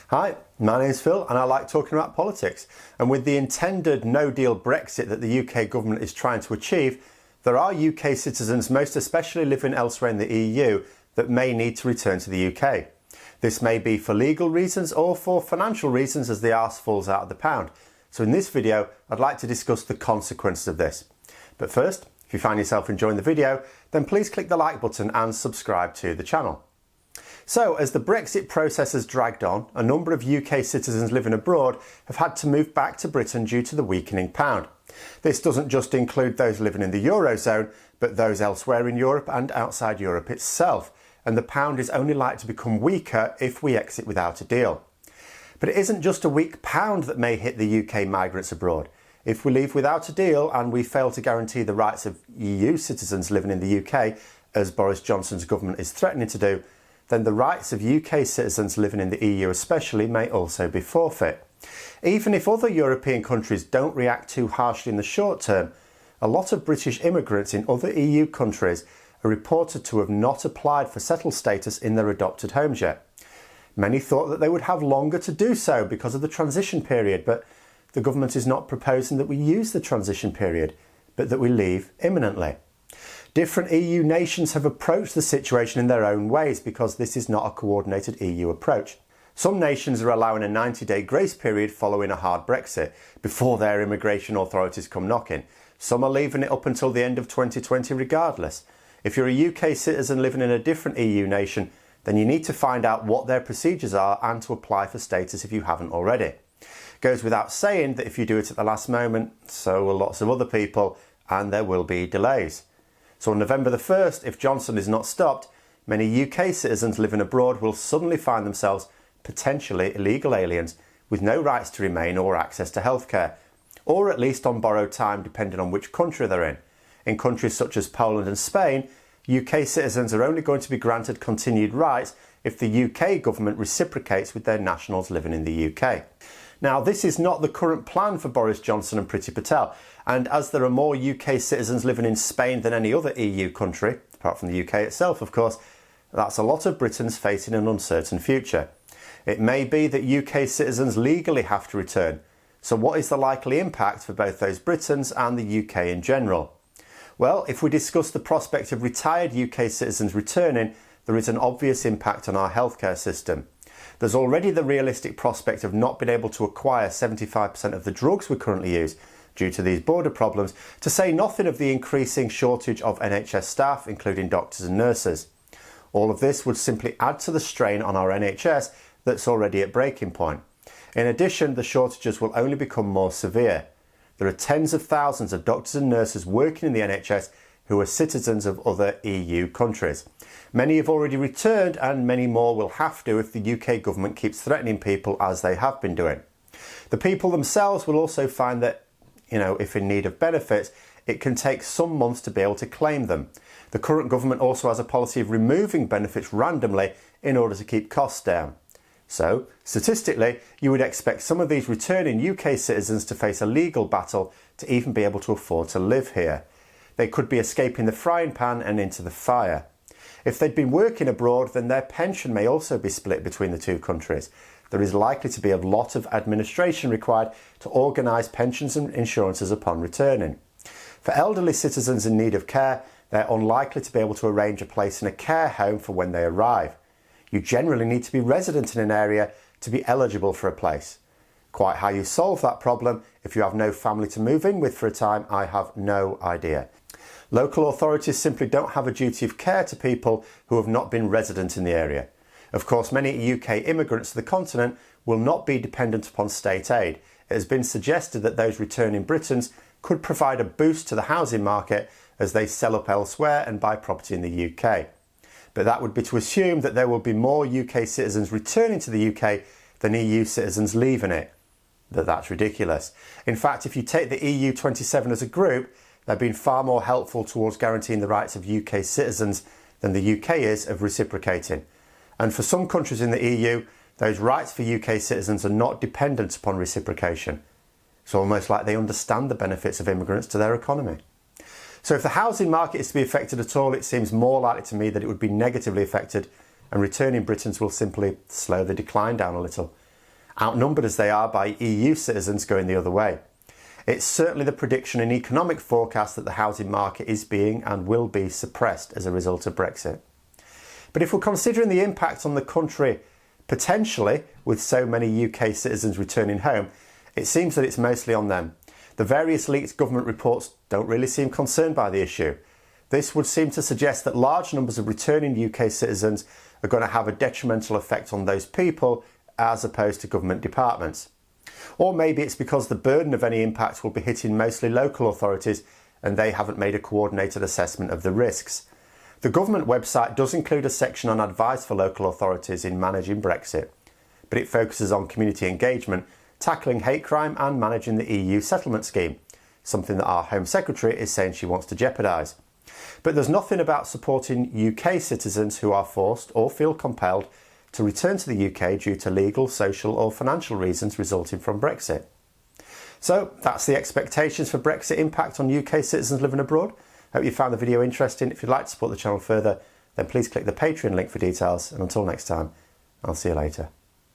Hi, my name's Phil and I like talking about politics. And with the intended no-deal Brexit that the UK government is trying to achieve, there are UK citizens, most especially living elsewhere in the EU, that may need to return to the UK. This may be for legal reasons or for financial reasons as the arse falls out of the pound. So in this video, I'd like to discuss the consequences of this. But first, if you find yourself enjoying the video, then please click the like button and subscribe to the channel. So, as the Brexit process has dragged on, a number of UK citizens living abroad have had to move back to Britain due to the weakening pound. This doesn't just include those living in the Eurozone, but those elsewhere in Europe and outside Europe itself, and the pound is only likely to become weaker if we exit without a deal. But it isn't just a weak pound that may hit the UK migrants abroad. If we leave without a deal and we fail to guarantee the rights of EU citizens living in the UK, as Boris Johnson's government is threatening to do, then the rights of UK citizens living in the EU especially may also be forfeit. Even if other European countries don't react too harshly in the short term, a lot of British immigrants in other EU countries are reported to have not applied for settled status in their adopted homes yet. Many thought that they would have longer to do so because of the transition period, but the government is not proposing that we use the transition period, but that we leave imminently. Different EU nations have approached the situation in their own ways because this is not a coordinated EU approach. Some nations are allowing a 90-day grace period following a hard Brexit before their immigration authorities come knocking. Some are leaving it up until the end of 2020 regardless. If you're a UK citizen living in a different EU nation, then you need to find out what their procedures are and to apply for status if you haven't already. It goes without saying that if you do it at the last moment, so will lots of other people, and there will be delays. So on November the 1st, if Johnson is not stopped, many UK citizens living abroad will suddenly find themselves potentially illegal aliens with no rights to remain or access to healthcare, or at least on borrowed time depending on which country they're in. In countries such as Poland and Spain, UK citizens are only going to be granted continued rights if the UK government reciprocates with their nationals living in the UK. Now, this is not the current plan for Boris Johnson and Priti Patel, and as there are more UK citizens living in Spain than any other EU country, apart from the UK itself of course, that's a lot of Britons facing an uncertain future. It may be that UK citizens legally have to return, so what is the likely impact for both those Britons and the UK in general? Well, if we discuss the prospect of retired UK citizens returning, there is an obvious impact on our healthcare system. There's already the realistic prospect of not being able to acquire 75% of the drugs we currently use due to these border problems, to say nothing of the increasing shortage of NHS staff, including doctors and nurses. All of this would simply add to the strain on our NHS that's already at breaking point. In addition, the shortages will only become more severe. There are tens of thousands of doctors and nurses working in the NHS who are citizens of other EU countries. Many have already returned and many more will have to if the UK government keeps threatening people as they have been doing. The people themselves will also find that, if in need of benefits, it can take some months to be able to claim them. The current government also has a policy of removing benefits randomly in order to keep costs down. So, statistically, you would expect some of these returning UK citizens to face a legal battle to even be able to afford to live here. They could be escaping the frying pan and into the fire. If they'd been working abroad, then their pension may also be split between the two countries. There is likely to be a lot of administration required to organise pensions and insurances upon returning. For elderly citizens in need of care, they're unlikely to be able to arrange a place in a care home for when they arrive. You generally need to be resident in an area to be eligible for a place. Quite how you solve that problem if you have no family to move in with for a time, I have no idea. Local authorities simply don't have a duty of care to people who have not been resident in the area. Of course, many UK immigrants to the continent will not be dependent upon state aid. It has been suggested that those returning Britons could provide a boost to the housing market as they sell up elsewhere and buy property in the UK. But that would be to assume that there will be more UK citizens returning to the UK than EU citizens leaving it. That's ridiculous. In fact, if you take the EU 27 as a group, they've been far more helpful towards guaranteeing the rights of UK citizens than the UK is of reciprocating. And for some countries in the EU, those rights for UK citizens are not dependent upon reciprocation. It's almost like they understand the benefits of immigrants to their economy. So if the housing market is to be affected at all, it seems more likely to me that it would be negatively affected and returning Britons will simply slow the decline down a little. outnumbered as they are by EU citizens going the other way. It's certainly the prediction and economic forecast that the housing market is being and will be suppressed as a result of Brexit. But if we're considering the impact on the country potentially with so many UK citizens returning home, it seems that it's mostly on them. The various leaked government reports don't really seem concerned by the issue. This would seem to suggest that large numbers of returning UK citizens are going to have a detrimental effect on those people as opposed to government departments. Or maybe it's because the burden of any impact will be hitting mostly local authorities and they haven't made a coordinated assessment of the risks. The government website does include a section on advice for local authorities in managing Brexit, but it focuses on community engagement, tackling hate crime and managing the EU settlement scheme, something that our Home Secretary is saying she wants to jeopardise. But there's nothing about supporting UK citizens who are forced or feel compelled to return to the UK due to legal, social or financial reasons resulting from Brexit. So that's the expectations for Brexit impact on UK citizens living abroad. Hope you found the video interesting. If you'd like to support the channel further, then please click the Patreon link for details. And until next time, I'll see you later.